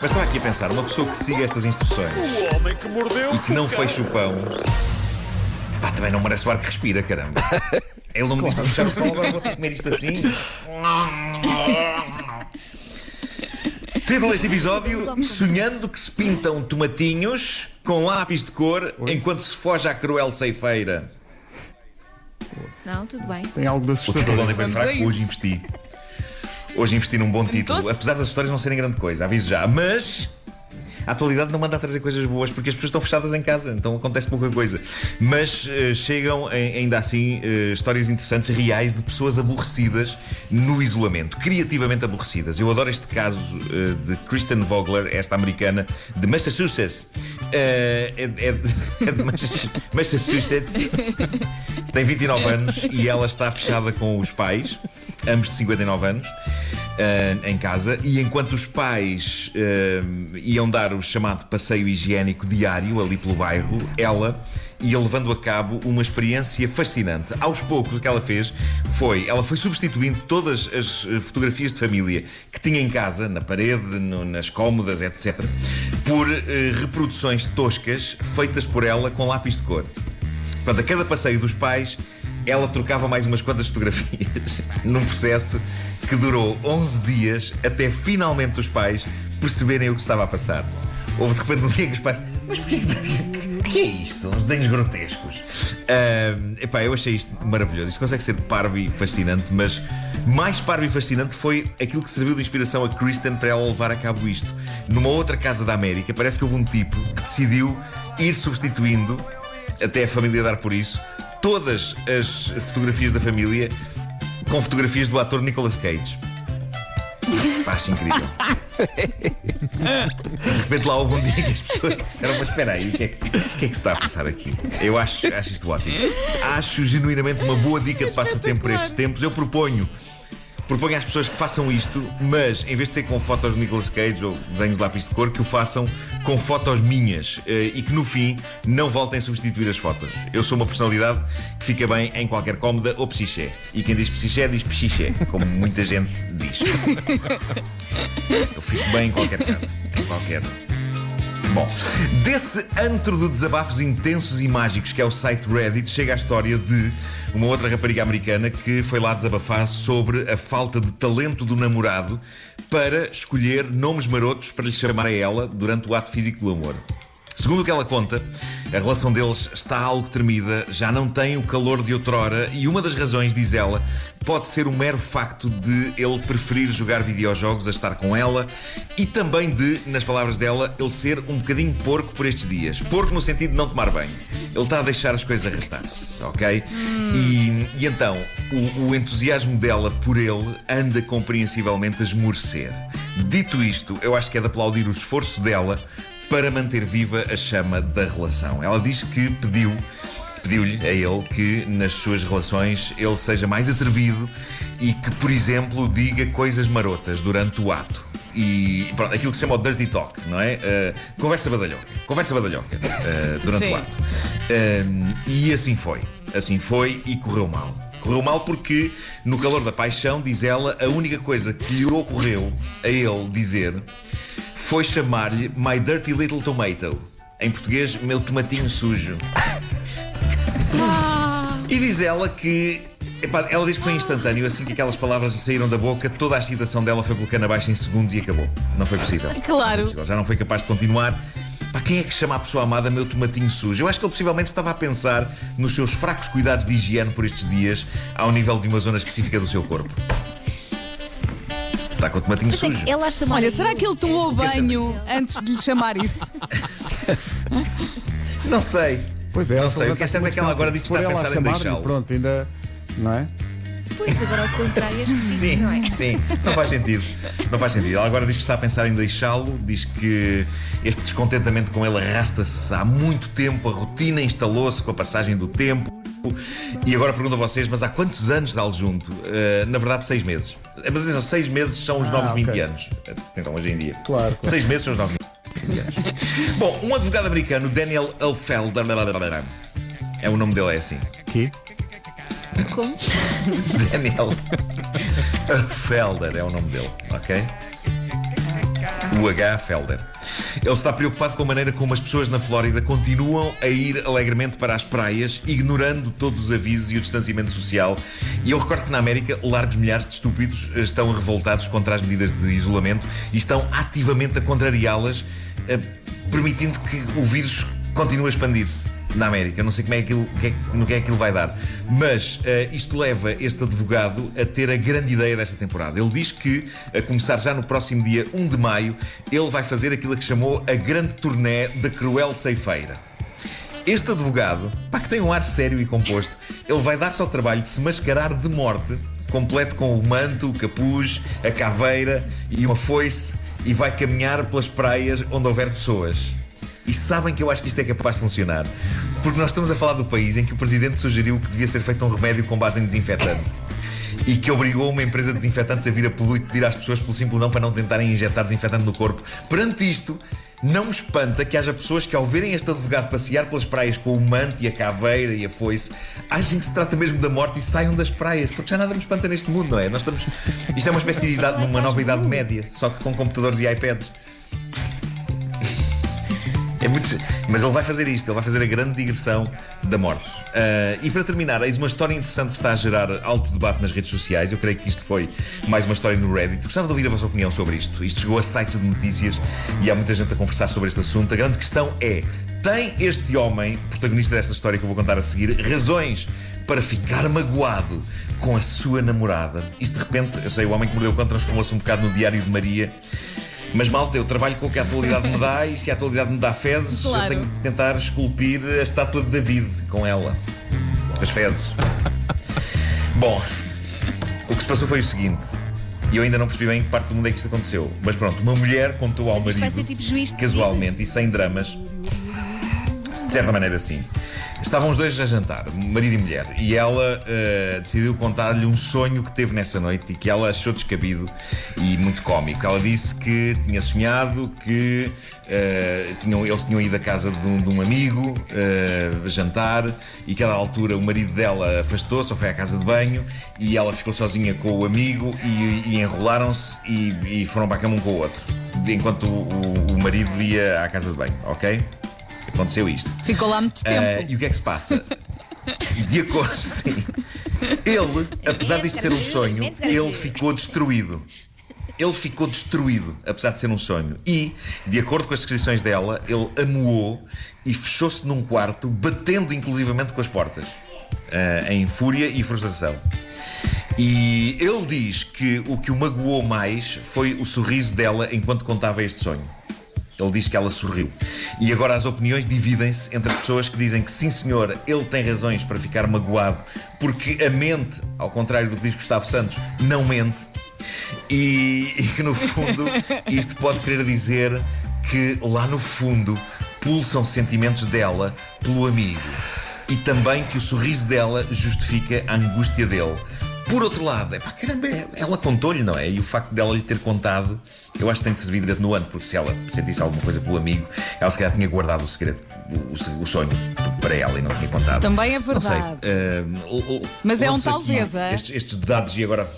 Mas estava aqui a pensar, uma pessoa que siga estas instruções O homem que mordeu e que não feche o pão, pá, também não merece o ar que respira, caramba. Ele não me disse para fechar o pão, agora vou ter que comer isto assim. Título deste episódio: Sonhando que se pintam tomatinhos com lápis de cor enquanto se foge à cruel ceifeira. Não, tudo bem. Tem algo de O assustador. título é bem Vamos a fraco, isso. hoje investi num bom título, Tentou-se. apesar das histórias não serem grande coisa, aviso já, mas a atualidade não manda a trazer coisas boas porque as pessoas estão fechadas em casa, então acontece pouca coisa. Mas chegam ainda assim histórias interessantes, reais, de pessoas aborrecidas no isolamento, criativamente aborrecidas. Eu adoro este caso de Kristen Vogler, esta americana de Massachusetts. É de Massachusetts. Tem 29 anos e ela está fechada com os pais, ambos de 59 anos. Em casa, e enquanto os pais iam dar o chamado passeio higiênico diário ali pelo bairro, ela ia levando a cabo uma experiência fascinante. Aos poucos, o que ela fez foi, ela foi substituindo todas as fotografias de família que tinha em casa, na parede, nas cômodas, etc., por reproduções toscas feitas por ela com lápis de cor. Portanto, a cada passeio dos pais, ela trocava mais umas quantas fotografias num processo que durou 11 dias até finalmente os pais perceberem o que se estava a passar. Houve de repente um dia que os pais... Mas porquê que é isto? Uns desenhos grotescos. Epá, eu achei isto maravilhoso. Isto consegue ser parvo e fascinante, mas mais parvo e fascinante foi aquilo que serviu de inspiração a Kristen para ela levar a cabo isto. Numa outra casa da América, parece que houve um tipo que decidiu ir substituindo, até a família dar por isso, todas as fotografias da família com fotografias do ator Nicolas Cage. Pá, acho incrível. De repente lá houve um dia que as pessoas disseram: mas espera aí, o que é que se está a passar aqui? Eu acho isto ótimo. Acho genuinamente uma boa dica de passatempo para estes tempos. Eu proponho às pessoas que façam isto, mas em vez de ser com fotos de Nicolas Cage ou desenhos de lápis de cor, que o façam com fotos minhas e que no fim não voltem a substituir as fotos. Eu sou uma personalidade que fica bem em qualquer cómoda ou psiché. E quem diz psiché diz psiché, como muita gente diz. Eu fico bem em qualquer casa, em qualquer... Bom, desse antro de desabafos intensos e mágicos que é o site Reddit, chega a história de uma outra rapariga americana que foi lá desabafar sobre a falta de talento do namorado para escolher nomes marotos para lhe chamar a ela durante o ato físico do amor. Segundo o que ela conta, a relação deles está algo tremida, já não tem o calor de outrora e uma das razões, diz ela, pode ser o mero facto de ele preferir jogar videojogos a estar com ela e também de, nas palavras dela, ele ser um bocadinho porco por estes dias. Porco no sentido de não tomar banho. Ele está a deixar as coisas arrastar-se, ok? E então, o entusiasmo dela por ele anda compreensivelmente a esmorecer. Dito isto, eu acho que é de aplaudir o esforço dela para manter viva a chama da relação. Ela diz que pediu-lhe a ele que nas suas relações ele seja mais atrevido e que, por exemplo, diga coisas marotas durante o ato. E pronto, aquilo que se chama o dirty talk, não é? Conversa badalhoca durante Sim. o ato. E assim foi e correu mal. Correu mal porque, no calor da paixão, diz ela, a única coisa que lhe ocorreu a ele dizer foi chamar-lhe My Dirty Little Tomato. Em português, meu tomatinho sujo. E diz ela que... Epá, ela diz que foi instantâneo. Assim que aquelas palavras lhe saíram da boca, toda a excitação dela foi pelo cano abaixo em segundos e acabou. Não foi possível. Claro. Já não foi capaz de continuar. Pá, quem é que chama a pessoa amada meu tomatinho sujo? Eu acho que ele possivelmente estava a pensar nos seus fracos cuidados de higiene por estes dias, ao nível de uma zona específica do seu corpo. Está com o tomatinho sujo. Ela a chamar. Olha, será que ele tomou banho antes de lhe chamar isso? Não sei. Pois é, Não ela sei, o que é certo é que ela agora diz que está a pensar em deixá-lo. Pronto, ainda. Não é? Pois, agora ao contrário, é esquisito, não é? Sim, não faz sentido. Não faz sentido. Ela agora diz que está a pensar em deixá-lo, diz que este descontentamento com ele arrasta-se há muito tempo, a rotina instalou-se com a passagem do tempo. E agora pergunto a vocês, mas há quantos anos dá-lo junto? Na verdade, 6 meses. Mas atenção, 6 meses são os novos 20 ok. anos. Atenção, hoje em dia. Claro. 6 meses são os novos 20 anos. Bom, um advogado americano, Daniel Elfelder, é o nome dele, é assim. Que? Como? Daniel Elfelder é o nome dele, ok? O H. Felder. Ele está preocupado com a maneira como as pessoas na Flórida continuam a ir alegremente para as praias, ignorando todos os avisos e o distanciamento social. E eu recordo que na América, largos milhares de estúpidos estão revoltados contra as medidas de isolamento e estão ativamente a contrariá-las, permitindo que o vírus continue a expandir-se na América. Não sei no que é que aquilo vai dar. Mas isto leva este advogado a ter a grande ideia desta temporada. Ele diz que, a começar já no próximo dia 1 de maio, ele vai fazer aquilo que chamou a grande turnê da Cruel Ceifeira. Este advogado, que tem um ar sério e composto, ele vai dar-se ao trabalho de se mascarar de morte, completo com o manto, o capuz, a caveira e uma foice, e vai caminhar pelas praias onde houver pessoas. E sabem que eu acho que isto é capaz de funcionar, porque nós estamos a falar do país em que o Presidente sugeriu que devia ser feito um remédio com base em desinfetante e que obrigou uma empresa de desinfetantes a vir a público pedir às pessoas pelo simples não para não tentarem injetar desinfetante no corpo. Perante isto, não me espanta que haja pessoas que, ao verem este advogado passear pelas praias com o manto e a caveira e a foice, achem que se trata mesmo da morte e saiam das praias, porque já nada me espanta neste mundo, não é? Isto é uma espécie de idade, uma nova idade média, só que com computadores e iPads. Mas ele vai fazer isto, ele vai fazer a grande digressão da morte. E para terminar, eis uma história interessante que está a gerar alto debate nas redes sociais. Eu creio que isto foi mais uma história no Reddit. Gostava de ouvir a vossa opinião sobre isto. Isto chegou a sites de notícias e há muita gente a conversar sobre este assunto. A grande questão é: tem este homem, protagonista desta história que eu vou contar a seguir, razões para ficar magoado com a sua namorada? Isto de repente, eu sei, o homem que mordeu o cão transformou-se um bocado no Diário de Maria. Mas malta, eu trabalho com o que a atualidade me dá, e se a atualidade me dá fezes, claro, eu tenho que tentar esculpir a estátua de David com ela. As fezes. Bom, o que se passou foi o seguinte, e eu ainda não percebi bem em que parte do mundo é que isto aconteceu. Mas pronto, uma mulher contou ao Mas isto vai ser marido, tipo juiz de casualmente e sem dramas, de certa maneira sim. Estavam os dois a jantar, marido e mulher, e ela decidiu contar-lhe um sonho que teve nessa noite e que ela achou descabido e muito cómico. Ela disse que tinha sonhado que eles tinham ido à casa de um amigo jantar, e que a dada altura o marido dela afastou-se ou foi à casa de banho e ela ficou sozinha com o amigo e enrolaram-se e foram para a cama um com o outro, enquanto o marido ia à casa de banho, ok? Aconteceu isto. Ficou lá muito tempo. E o que é que se passa? De acordo, sim. Ele, apesar disto ser um sonho, ele ficou destruído. Ele ficou destruído, apesar de ser um sonho. E, de acordo com as descrições dela, ele amuou e fechou-se num quarto, batendo inclusivamente com as portas, em fúria e frustração. E ele diz que o que o magoou mais foi o sorriso dela enquanto contava este sonho. Ele diz que ela sorriu. E agora as opiniões dividem-se entre as pessoas que dizem que sim senhor, ele tem razões para ficar magoado, porque a mente, ao contrário do que diz Gustavo Santos, não mente. E que no fundo isto pode querer dizer que lá no fundo pulsam sentimentos dela pelo amigo. E também que o sorriso dela justifica a angústia dele. Por outro lado, caramba, ela contou-lhe, não é? E o facto dela lhe ter contado, eu acho que tem de servir de atenuante, porque se ela sentisse alguma coisa pelo amigo, ela se calhar tinha guardado o segredo, o sonho para ela e não tinha contado. Também é verdade. Não sei, mas é um aqui talvez, é? Estes dados, e agora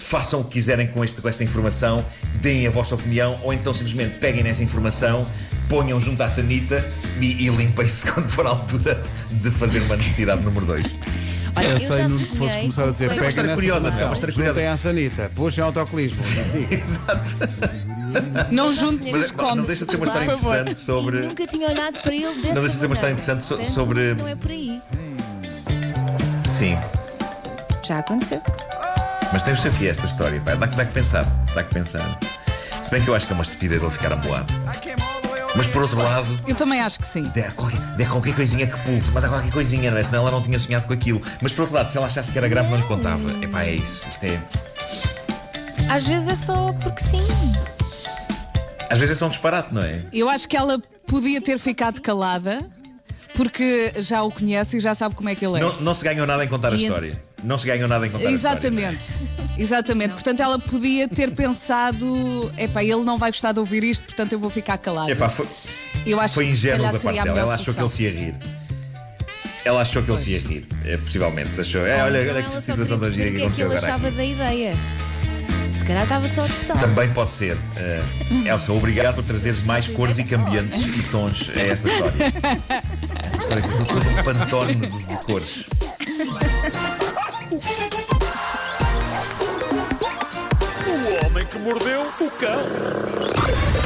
façam o que quiserem com esta informação, deem a vossa opinião, ou então simplesmente peguem nessa informação, ponham junto à sanita e limpem-se quando for a altura de fazer uma necessidade número 2. Olha, Eu sei, Nuno, que fosse começar a dizer: Mas é peguem nessa curiosa, informação, é uma história curiosa. juntem à sanita, puxem autocolismo. Assim. Exato. Não juntes Mas os não comes. deixa de ser uma história Por favor. interessante sobre. E nunca tinha olhado para ele dessa Não deixa de ser uma história maneira. interessante Portanto, sobre. não é por aí. Sim. Já aconteceu. Mas tem o seu que esta história, pá. Dá que pensar. Dá que pensar. Se bem que eu acho que é uma estupidez ele ficar amoado. Mas por outro lado, Eu também acho que sim. der qualquer coisinha que pulse, mas há qualquer coisinha, não é? Senão ela não tinha sonhado com aquilo. Mas por outro lado, se ela achasse que era grave, não lhe contava. Epá, é isso. Isto é. Às vezes é só porque sim. Às vezes é só um disparate, não é? Eu acho que ela podia ter ficado calada, porque já o conhece e já sabe como é que ele é. Não se ganhou nada em contar a E- história. Não se ganhou nada em contar a história. Exatamente. Exatamente. Portanto, ela podia ter pensado: epá, ele não vai gostar de ouvir isto, portanto eu vou ficar calada. Epá, Eu acho foi que se ingênuo calhar da parte seria a dela. melhor Ela achou que ele solução. se ia rir. Ela achou que ele se ia rir. Possivelmente. Achou. Olha Então que ela só situação queria da gira perceber que o que é que aconteceu ele agora achava aqui. da ideia. Se calhar estava só a testar. Também pode ser. Elsa, obrigado por trazeres mais cores e cambiantes e tons a esta história. Esta história que é todo um pantone de cores. O homem que mordeu o cão.